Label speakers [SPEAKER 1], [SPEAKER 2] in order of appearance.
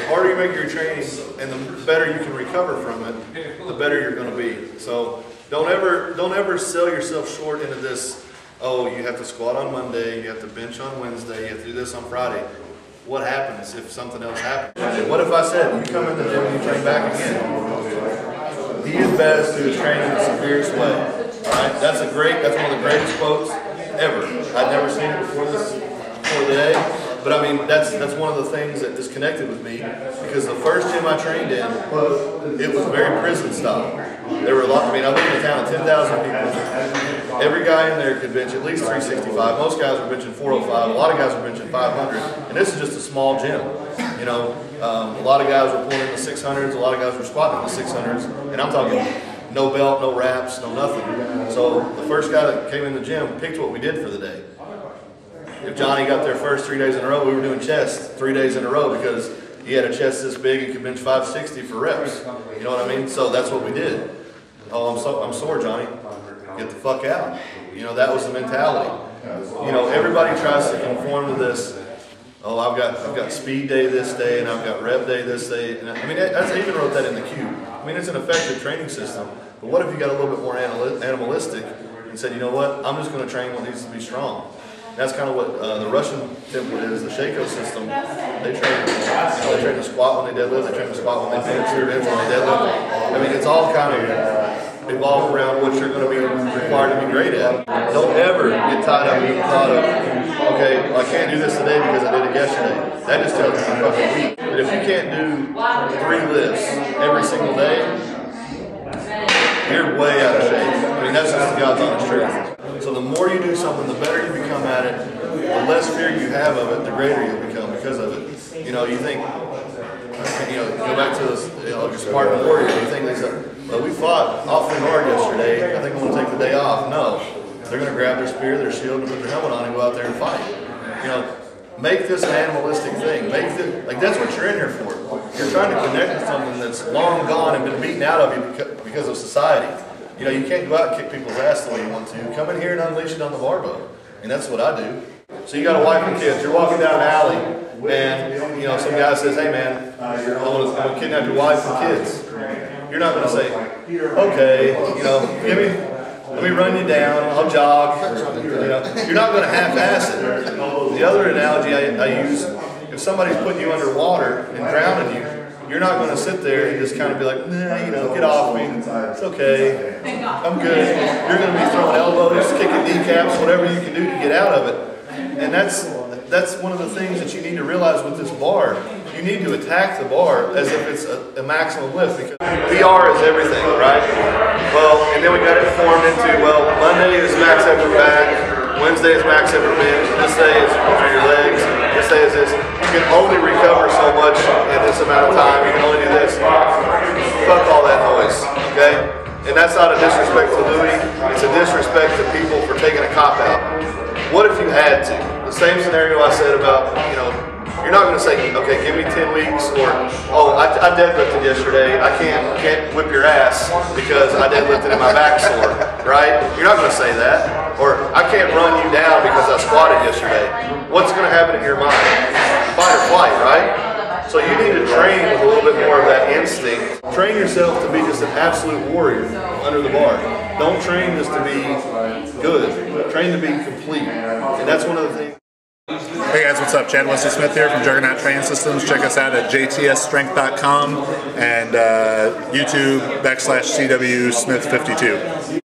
[SPEAKER 1] the harder you make your training and the better you can recover from it, the better you're going to be. So don't ever sell yourself short into this, oh, you have to squat on Monday, you have to bench on Wednesday, you have to do this on Friday. What happens if something else happens? What if I said, you come in the gym and you train back again? He is best who is trained in the severest way. All right? That's one of the greatest quotes ever. I'd never seen it before the day. But I mean, that's one of the things that disconnected with me, because the first gym I trained in, it was very prison style. There were a lot. I mean, I lived in a town of 10,000 people. Every guy in there could bench at least 365. Most guys were benching 405. A lot of guys were benching 500. And this is just a small gym. You know, a lot of guys were pulling in the 600s. A lot of guys were squatting in the 600s. And I'm talking no belt, no wraps, no nothing. So the first guy that came in the gym picked what we did for the day. If Johnny got there first 3 days in a row, we were doing chest 3 days in a row because he had a chest this big and could bench 560 for reps. You know what I mean? So that's what we did. Oh, I'm sore, Johnny. Get the fuck out. You know, that was the mentality. You know, everybody tries to conform to this. Oh, I've got speed day this day, and I've got rep day this day. And I mean, I even wrote that in the cube. I mean, it's an effective training system. But what if you got a little bit more animalistic and said, you know what? I'm just going to train what needs to be strong. That's kind of what the Russian template is, the Shako system. They train the squat when they deadlift, they train the squat when they bench, when they deadlift. I mean, it's all kind of evolved around what you're going to be required to be great at. Don't ever get tied up in the thought of, okay, well, I can't do this today because I did it yesterday. That just tells you you're fucking weak. But if you can't do 3 lifts every single day, you're way out of shape. I mean, that's just the God's honest truth. So the more you do something, the better you become at it, the less fear you have of it, the greater you'll become because of it. You know, you think, you know, go back to this, you know, your Spartan warrior, you think they said, well, we fought awfully hard yesterday, I think I'm going to take the day off. No, they're going to grab their spear, their shield, and put their helmet on and go out there and fight. You know, make this an animalistic thing. Like, that's what you're in here for. You're trying to connect with something that's long gone and been beaten out of you because of society. You know, you can't go out and kick people's ass the way you want to. Come in here and unleash it on the barbell. And that's what I do. So you got a wife and kids. You're walking down an alley, and, you know, some guy says, hey, man, I'm going to kidnap your wife and kids. You're not going to say, okay, you know, let me run you down, I'll jog. You know, you're not going to half-ass it. The other analogy I use, if somebody's putting you underwater and drowning you, you're not going to sit there and just kind of be like, nah, you know, get off me. It's okay. I'm good. You're going to be throwing elbows, kicking kneecaps, whatever you can do to get out of it. And that's one of the things that you need to realize with this bar. You need to attack the bar as if it's a maximum lift, because PR is everything, right? Well, and then we got it formed into, well, Monday is max effort back, Wednesday is max effort bench, this day is for your legs, this day is this. You can only recover so much in this amount of time. You can only do this. Fuck all that noise, okay? And that's not a disrespect to Louis. It's a disrespect to people for taking a cop-out. What if you had to? The same scenario I said about, you know, you're not going to say, okay, give me 10 weeks, or, oh, I deadlifted yesterday. I can't whip your ass because I deadlifted and my back sore, right? You're not going to say that. Or, I can't run you down because I squatted yesterday. What's going to happen in your mind? Fight or flight, right? So you need to train with a little bit more of that instinct. Train yourself to be just an absolute warrior under the bar. Don't train just to be good. Train to be complete. And that's one of the things.
[SPEAKER 2] Hey guys, what's up? Chad Wesley Smith here from Juggernaut Training Systems. Check us out at jtsstrength.com and YouTube /CW Smith 52.